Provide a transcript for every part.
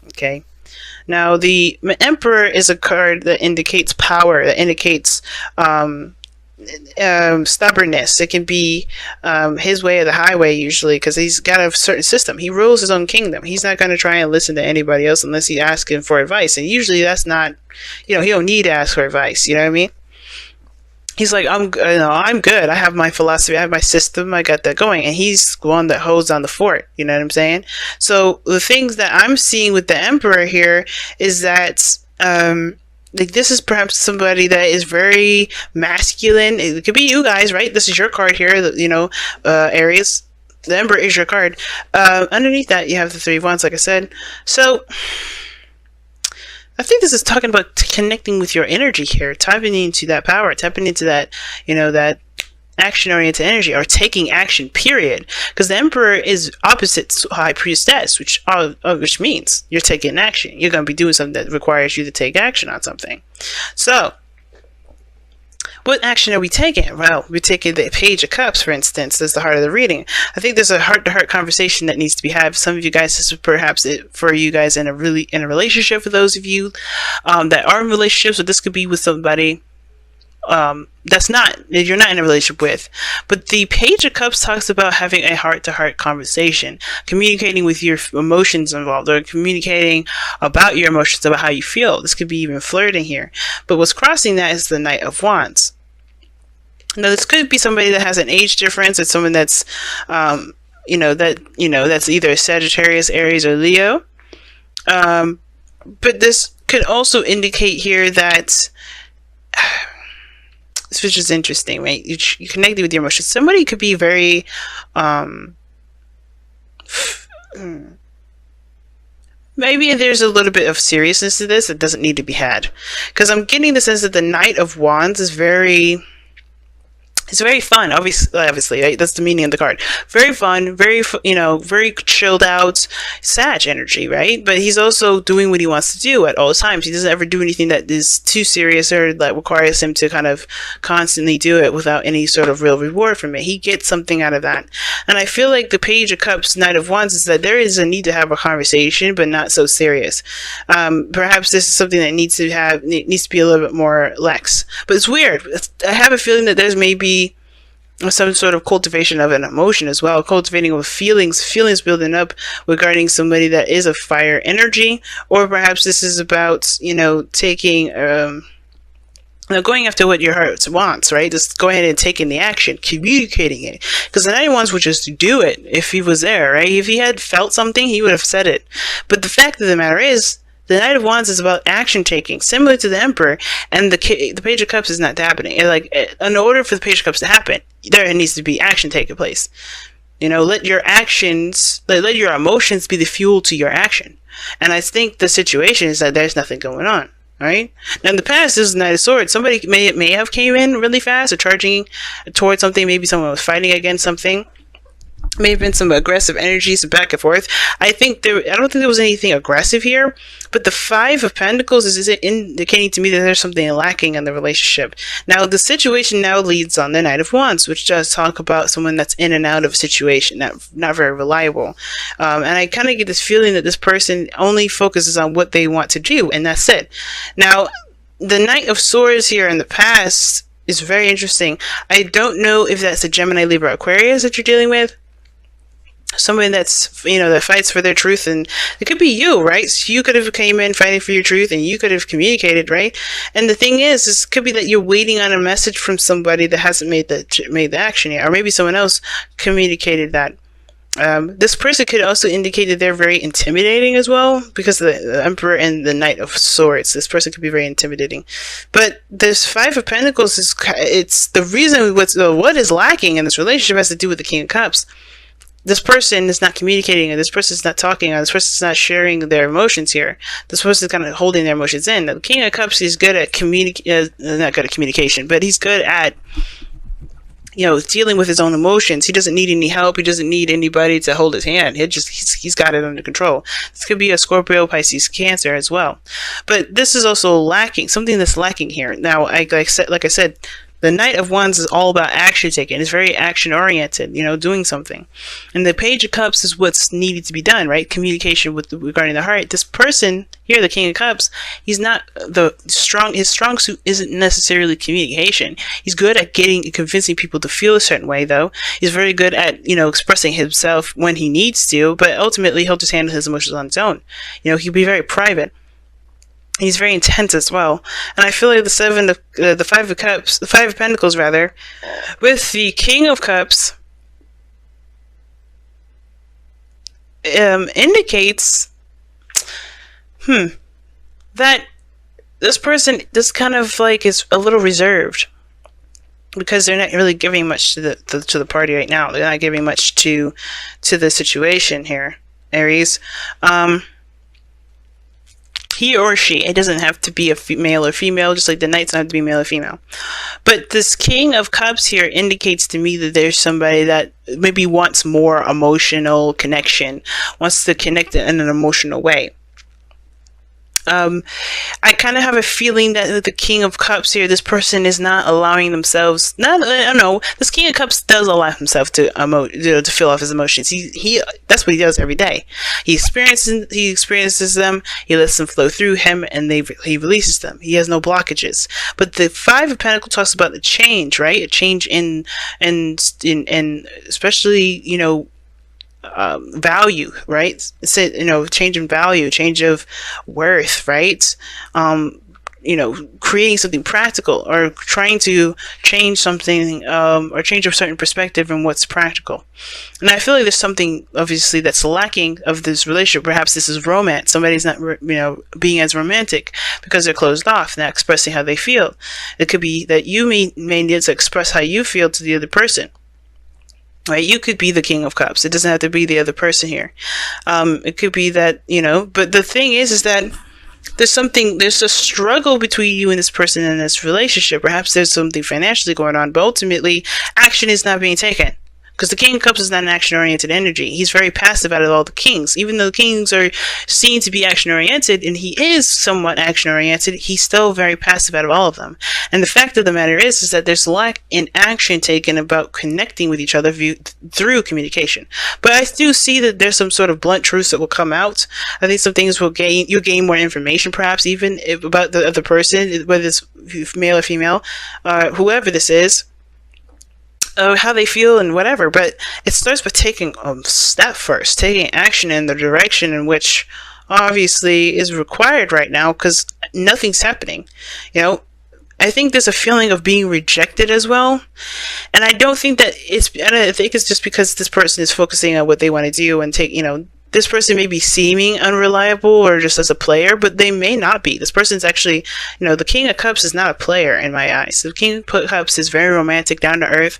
Okay. Now, the Emperor is a card that indicates power, that indicates stubbornness. It can be his way or the highway, usually, because he's got a certain system. He rules his own kingdom. He's not going to try and listen to anybody else unless you ask him for advice. And usually that's not, he don't need to ask for advice. You know what I mean? He's like, I'm good. I have my philosophy. I have my system. I got that going. And he's the one that holds on the fort. You know what I'm saying? So the things that I'm seeing with the Emperor here is that, like, this is perhaps somebody that is very masculine. It could be you guys, right? This is your card here, Aries. The Emperor is your card. Underneath that, you have the Three of Wands, like I said. So I think this is talking about connecting with your energy here, tapping into that power, tapping into that, that action-oriented energy, or taking action, period. Because the Emperor is opposite High Priestess, which means you're taking action. You're going to be doing something that requires you to take action on something. So, what action are we taking? Well, we're taking the Page of Cups, for instance. That's the heart of the reading. I think there's a heart-to-heart conversation that needs to be had. Some of you guys, this is perhaps it for you guys in a relationship. For those of you that are in relationships, so this could be with somebody you're not in a relationship with. But the Page of Cups talks about having a heart-to-heart conversation, communicating with your emotions involved, or communicating about your emotions, about how you feel. This could be even flirting here. But what's crossing that is the Knight of Wands. Now, this could be somebody that has an age difference. It's someone that's, that's either Sagittarius, Aries, or Leo. But this could also indicate here that, which is interesting, right? You connected with your emotions. Somebody could be very, maybe there's a little bit of seriousness to this that doesn't need to be had. Because I'm getting the sense that the Knight of Wands is very fun, obviously, right? That's the meaning of the card. Very fun, very chilled out, Sag energy, right? But he's also doing what he wants to do at all times. He doesn't ever do anything that is too serious or that requires him to kind of constantly do it without any sort of real reward from it. He gets something out of that. And I feel like the Page of Cups, Knight of Wands, is that there is a need to have a conversation, but not so serious. Perhaps this is something that needs to be a little bit more lax. But it's weird. I have a feeling that there's maybe some sort of cultivation of an emotion as well, cultivating of feelings building up regarding somebody that is of fire energy, or perhaps this is about, taking, going after what your heart wants, right? Just go ahead and taking the action, communicating it. Because the Knight of Wands would just do it if he was there, right? If he had felt something, he would have said it. But the fact of the matter is, the Knight of Wands is about action taking, similar to the Emperor, and the Page of Cups is not happening. In order for the Page of Cups to happen, there needs to be action taking place. Let your actions, let your emotions be the fuel to your action. And I think the situation is that there's nothing going on, right? Now, in the past, this is Knight of Swords. Somebody may have came in really fast or charging towards something. Maybe someone was fighting against something. May have been some aggressive energy, some back and forth. I don't think there was anything aggressive here, but the Five of Pentacles is indicating to me that there's something lacking in the relationship. Now, the situation now leads on the Knight of Wands, which does talk about someone that's in and out of a situation, not very reliable. And I kind of get this feeling that this person only focuses on what they want to do, and that's it. Now, the Knight of Swords here in the past is very interesting. I don't know if that's a Gemini, Libra, Aquarius that you're dealing with. Somebody that's, that fights for their truth, and it could be you, right? So you could have came in fighting for your truth, and you could have communicated, right? And the thing is, it could be that you're waiting on a message from somebody that hasn't made the action yet, or maybe someone else communicated that. This person could also indicate that they're very intimidating as well, because the Emperor and the Knight of Swords. This person could be very intimidating. But this Five of Pentacles it's the reason what is lacking in this relationship has to do with the King of Cups. This person is not communicating, or this person is not talking, or this person is not sharing their emotions here. This person is kind of holding their emotions in. The King of Cups is good at not good at communication, but he's good at, dealing with his own emotions. He doesn't need any help. He doesn't need anybody to hold his hand. He's got it under control. This could be a Scorpio, Pisces, Cancer as well. But this is also lacking, something that's lacking here. Now, like I said, The Knight of Wands is all about action taking. It's very action oriented, doing something. And the Page of Cups is what's needed to be done, right? Communication regarding the heart. This person here, the King of Cups, he's not his strong suit isn't necessarily communication. He's good at convincing people to feel a certain way, though. He's very good at, expressing himself when he needs to, but ultimately he'll just handle his emotions on his own. He'll be very private. He's very intense as well. And I feel like the Five of Cups, the Five of Pentacles rather, with the King of Cups, indicates, that this person, this kind of like is a little reserved, because they're not really giving much to the party right now. They're not giving much to the situation here, Aries. He or she, it doesn't have to be a male or female, just like the Knights don't have to be male or female. But this King of Cups here indicates to me that there's somebody that maybe wants more emotional connection, wants to connect in an emotional way. I kind of have a feeling that the King of Cups here, this person is not allowing themselves. I don't know. This King of Cups does allow himself to to feel off his emotions. He that's what he does every day. He experiences them. He lets them flow through him, and he releases them. He has no blockages. But the Five of Pentacles talks about the change, right? A change in especially value, right? It's change in value, change of worth, right? Creating something practical, or trying to change something, or change a certain perspective in what's practical. And I feel like there's something obviously that's lacking of this relationship. Perhaps this is romance. Somebody's not, being as romantic because they're closed off, not expressing how they feel. It could be that you may need to express how you feel to the other person. Right, you could be the King of Cups. It doesn't have to be the other person here. It could be that, but the thing is that there's a struggle between you and this person in this relationship. Perhaps there's something financially going on, but ultimately action is not being taken. Because the King of Cups is not an action-oriented energy. He's very passive out of all the kings. Even though the kings are seen to be action-oriented, and he is somewhat action-oriented, he's still very passive out of all of them. And the fact of the matter is that there's lack in action taken about connecting with each other through communication. But I do see that there's some sort of blunt truths that will come out. I think some things you'll gain more information, perhaps even about the other person, whether it's male or female, whoever this is. How they feel and whatever, but it starts with taking a step first, taking action in the direction in which obviously is required right now, because nothing's happening. I think there's a feeling of being rejected as well, and I think it's just because this person is focusing on what they want to do and this person may be seeming unreliable or just as a player, but they may not be. This person's actually, the King of Cups is not a player in my eyes. The King of Cups is very romantic, down to earth,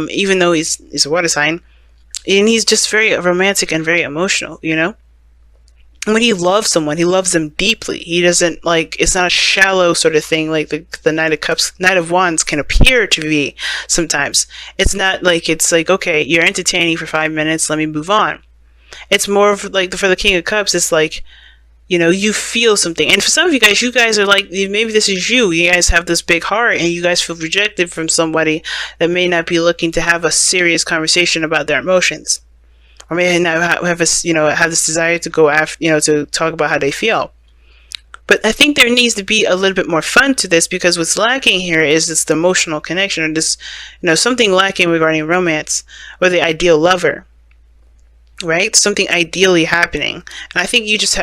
even though he's a water sign. And he's just very romantic and very emotional, When he loves someone, he loves them deeply. He doesn't it's not a shallow sort of thing like the Knight of Cups, Knight of Wands can appear to be sometimes. It's not it's okay, you're entertaining for 5 minutes, let me move on. It's more of for the King of Cups, it's you feel something. And for some of you guys are maybe this is you guys have this big heart and you guys feel rejected from somebody that may not be looking to have a serious conversation about their emotions, or may not have this desire to go after, to talk about how they feel. But I think there needs to be a little bit more fun to this, because what's lacking here is this emotional connection, or this, something lacking regarding romance or the ideal lover. Right? Something ideally happening. And I think you just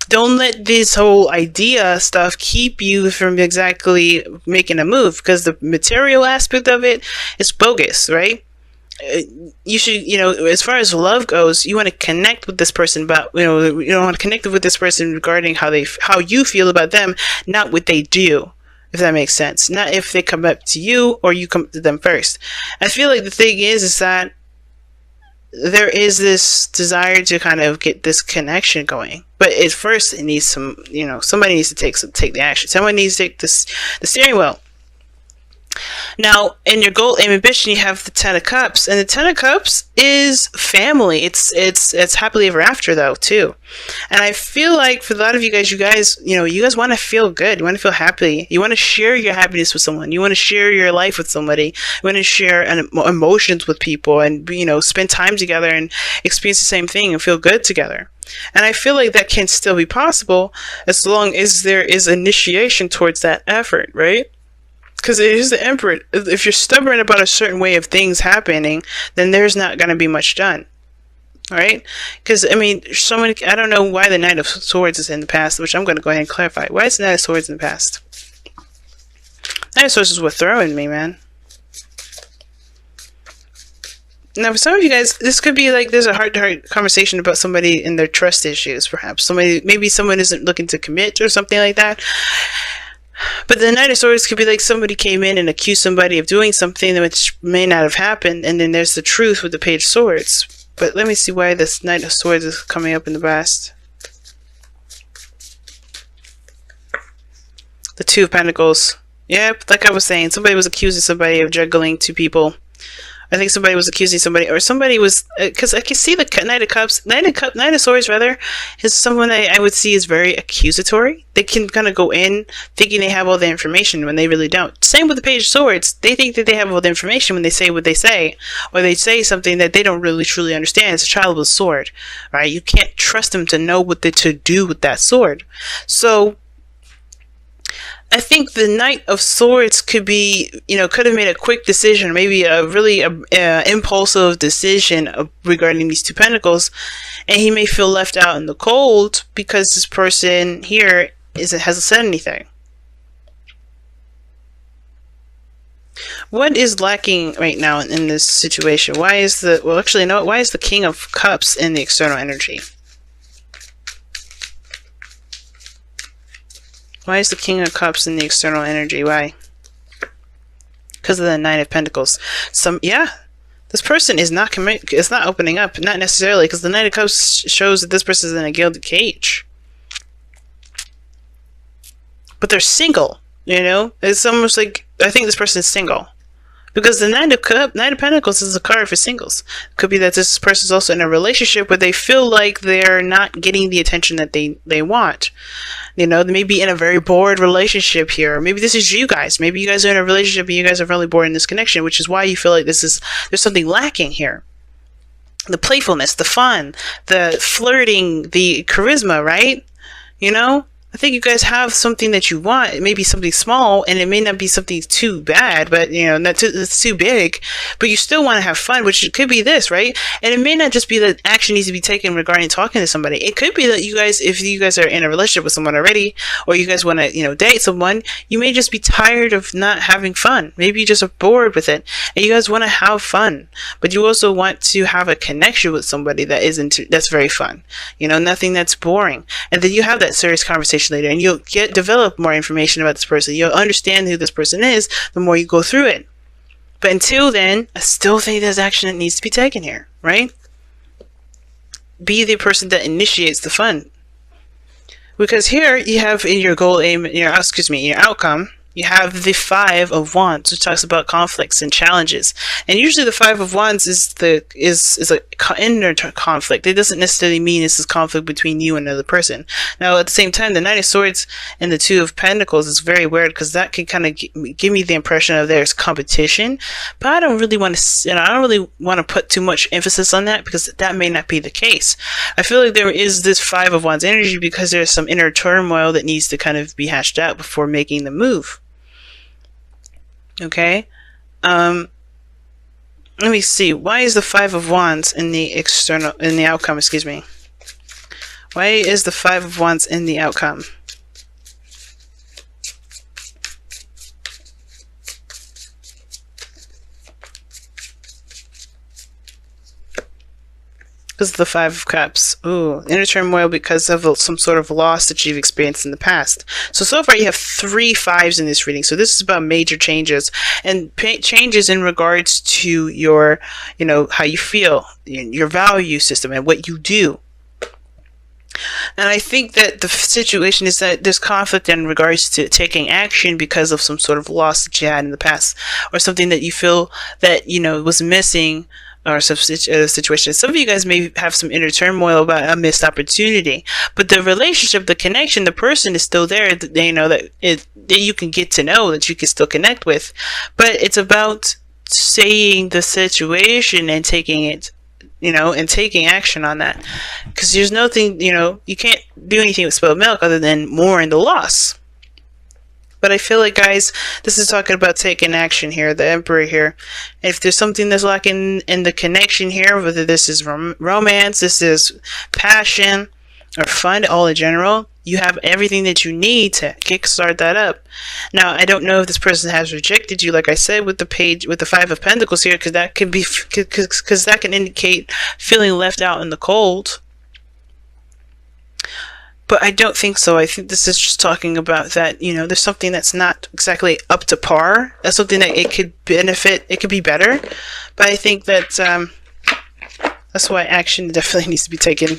don't let this whole idea stuff keep you from exactly making a move, because the material aspect of it is bogus, right? You should, as far as love goes, you want to connect with this person about, you want to connect with this person regarding how you feel about them, not what they do. If that makes sense. Not if they come up to you or you come to them first. I feel like the thing is that there is this desire to kind of get this connection going. But at first it needs some, somebody needs to take the action. Someone needs to take the steering wheel. Now, in your goal, aim, ambition, you have the Ten of Cups, and the Ten of Cups is family. It's happily ever after though too, and I feel like for a lot of you guys, you guys want to feel good. You want to feel happy. You want to share your happiness with someone. You want to share your life with somebody. You want to share emotions with people, and spend time together and experience the same thing and feel good together. And I feel like that can still be possible as long as there is initiation towards that effort, right? Because it is the Emperor. If you're stubborn about a certain way of things happening, then there's not going to be much done. Right? Because, so many. I don't know why the Knight of Swords is in the past, which I'm going to go ahead and clarify. Why is the Knight of Swords in the past? Knight of Swords is what throwing me, man. Now, for some of you guys, this could be like there's a heart-to-heart conversation about somebody and their trust issues, perhaps. Maybe someone isn't looking to commit or something like that. But the Knight of Swords could be like somebody came in and accused somebody of doing something which may not have happened, and then there's the truth with the Page of Swords. But let me see why this Knight of Swords is coming up in the past. The Two of Pentacles. Yep, like I was saying, somebody was accusing somebody of juggling two people. I think somebody was accusing somebody, or somebody was, because I can see the Knight of Cups, Knight of Swords rather, is someone that I would see is very accusatory. They can kind of go in thinking they have all the information when they really don't. Same with the Page of Swords. They think that they have all the information when they say what they say, or they say something that they don't really truly understand. It's a child with a sword, right? You can't trust them to know what to do with that sword. So I think the Knight of Swords could have made a quick decision, maybe a really impulsive decision regarding these two pentacles, and he may feel left out in the cold because this person here hasn't said anything. What is lacking right now in this situation? Why is why is the King of Cups in the external energy? Why is the King of Cups in the external energy? Why? Because of the Nine of Pentacles. This person is not it's not opening up. Not necessarily, because the Knight of Cups shows that this person is in a gilded cage. But they're single, It's almost like, I think this person is single. Because the Knight of Pentacles is a card for singles. It could be that this person is also in a relationship where they feel like they're not getting the attention that they want. They may be in a very bored relationship here. Or maybe this is you guys. Maybe you guys are in a relationship and you guys are really bored in this connection, which is why you feel like there's something lacking here. The playfulness, the fun, the flirting, the charisma, right? I think you guys have something that you want. It may be something small, and it may not be something too bad, but it's too big. But you still want to have fun, which could be this, right? And it may not just be that action needs to be taken regarding talking to somebody. It could be that if you guys are in a relationship with someone already, or you guys want to, date someone, you may just be tired of not having fun. Maybe you just are bored with it, and you guys want to have fun, but you also want to have a connection with somebody that's very fun. Nothing that's boring, and then you have that serious conversation later, and you'll develop more information about this person. You'll understand who this person is the more you go through it. But until then, I still think there's action that needs to be taken here, right? Be the person that initiates the fun. Because here you have in your goal, your outcome, you have the Five of Wands, which talks about conflicts and challenges. And usually the Five of Wands is a inner conflict. It doesn't necessarily mean this is conflict between you and another person. Now, at the same time, the Knight of Swords and the Two of Pentacles is very weird, because that can kind of give me the impression of there's competition. But I don't really want to put too much emphasis on that, because that may not be the case. I feel like there is this Five of Wands energy because there's some inner turmoil that needs to kind of be hashed out before making the move. Okay, let me see. Why is the Five of Wands in the outcome? Excuse me. Why is the Five of Wands in the outcome? Because of the Five of Cups. Ooh, inner turmoil because of some sort of loss that you've experienced in the past. So far you have 3 fives in this reading. So this is about major changes, and changes in regards to your, how you feel, your value system, and what you do. And I think that the situation is that there's conflict in regards to taking action because of some sort of loss that you had in the past, or something that you feel that, was missing, or some situation. Some of you guys may have some inner turmoil about a missed opportunity, but the relationship, the connection, the person is still there. That you can get to know, that you can still connect with. But it's about saying the situation and taking it, and taking action on that. Because there's nothing, you can't do anything with spilled milk other than mourn the loss. But I feel like, guys, this is talking about taking action here, the Emperor here. And if there's something that's lacking in the connection here, whether this is romance, this is passion, or fun, all in general, you have everything that you need to kickstart that up. Now, I don't know if this person has rejected you, like I said, with the Five of Pentacles here, because that can indicate feeling left out in the cold. But I don't think so. I think this is just talking about that, there's something that's not exactly up to par. That's something that it could benefit, it could be better. But I think that that's why action definitely needs to be taken.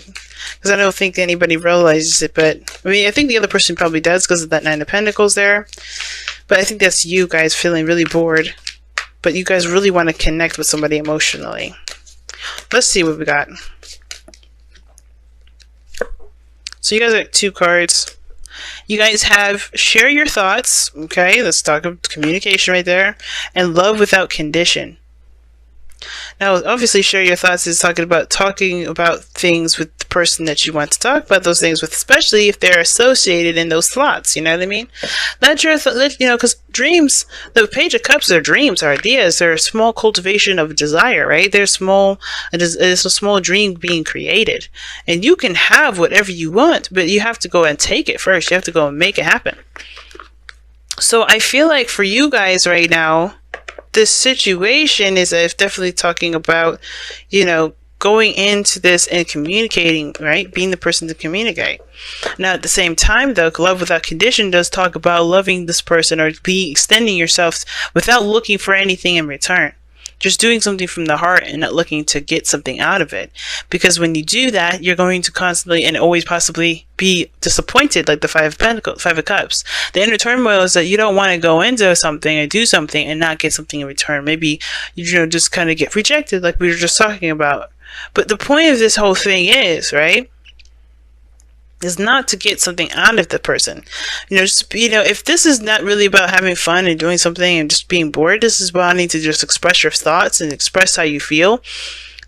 Because I don't think anybody realizes it. But, I think the other person probably does because of that Nine of Pentacles there. But I think that's you guys feeling really bored. But you guys really want to connect with somebody emotionally. Let's see what we got. So you guys got 2 cards. You guys have share your thoughts. Okay, let's talk about communication right there. And love without condition. Now, obviously, share your thoughts is talking about things with the person that you want to talk about those things with, especially if they're associated in those slots. You know what I mean? Because dreams, the Page of Cups are dreams, are ideas. They're a small cultivation of desire, right? They're small. It's a small dream being created, and you can have whatever you want, but you have to go and take it first. You have to go and make it happen. So I feel like for you guys right now, this situation is definitely talking about, going into this and communicating, right? Being the person to communicate. Now, at the same time, though, love without condition does talk about loving this person or extending yourself without looking for anything in return. Just doing something from the heart and not looking to get something out of it. Because when you do that, you're going to constantly and always possibly be disappointed, like the Five of Pentacles, Five of Cups. The inner turmoil is that you don't want to go into something and do something and not get something in return. Maybe, just kind of get rejected, like we were just talking about. But the point of this whole thing is, is not to get something out of the person. If this is not really about having fun and doing something and just being bored, this is about needing to just express your thoughts and express how you feel.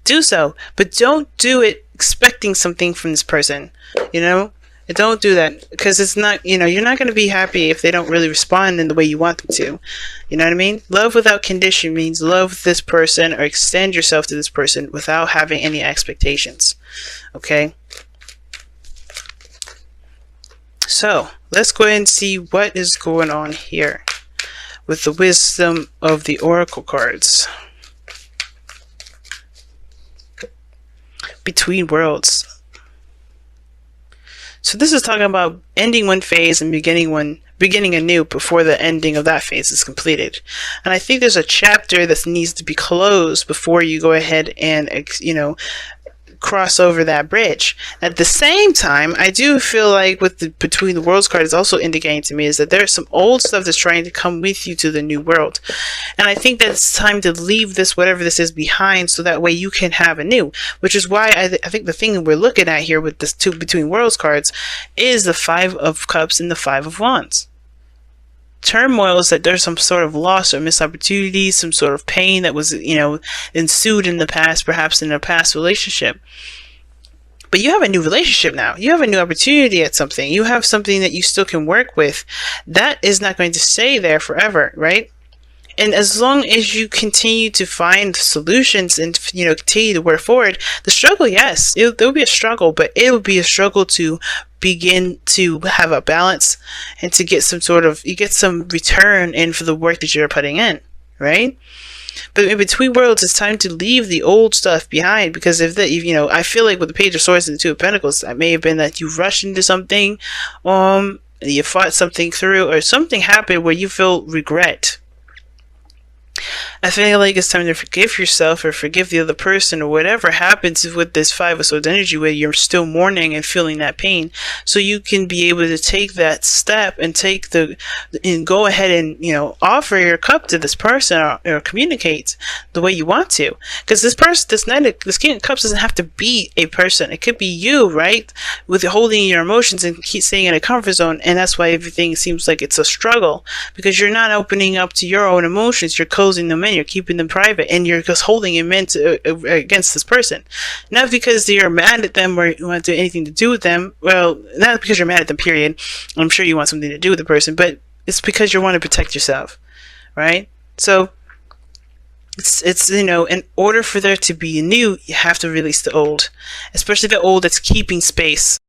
Do so, but don't do it expecting something from this person. Don't do that, because it's not, you're not going to be happy if they don't really respond in the way you want them to. You know what I mean? Love without condition means love this person or extend yourself to this person without having any expectations. Okay? So, let's go ahead and see what is going on here with the wisdom of the Oracle cards. Between worlds. So this is talking about ending one phase and beginning a new before the ending of that phase is completed. And I think there's a chapter that needs to be closed before you go ahead and, cross over that bridge. At the same time, I do feel like with the Between the Worlds card is also indicating to me is that there's some old stuff that's trying to come with you to the new world. And I think that it's time to leave this, whatever this is, behind, so that way you can have a new. Which is why I think the thing we're looking at here with this 2 Between Worlds cards is the Five of Cups and the Five of Wands. Turmoil is that there's some sort of loss or missed opportunities, some sort of pain that was, ensued in the past, perhaps in a past relationship. But you have a new relationship now. You have a new opportunity at something. You have something that you still can work with. That is not going to stay there forever, right? And as long as you continue to find solutions and, continue to work forward, the struggle, yes, there'll be a struggle, but it will be a struggle to begin to have a balance and to get you get some return in for the work that you're putting in, right? But in Between Worlds, it's time to leave the old stuff behind, because I feel like with the Page of Swords and the Two of Pentacles, that may have been that you rushed into something, you fought something through, or something happened where you feel regret. I feel like it's time to forgive yourself or forgive the other person or whatever happens with this Five of Swords energy where you're still mourning and feeling that pain. So you can be able to take that step and and go ahead and, offer your cup to this person or communicate the way you want to. Because this person, this King of Cups doesn't have to be a person. It could be you, right? With holding your emotions and keep staying in a comfort zone. And that's why everything seems like it's a struggle, because you're not opening up to your own emotions. You're closing them in, you're keeping them private, and you're just holding them in against this person. Not because you're mad at them or you want to do anything to do with them. Well, not because you're mad at them, period. I'm sure you want something to do with the person, but it's because you want to protect yourself, right? So it's in order for there to be new, you have to release the old, especially the old that's keeping space.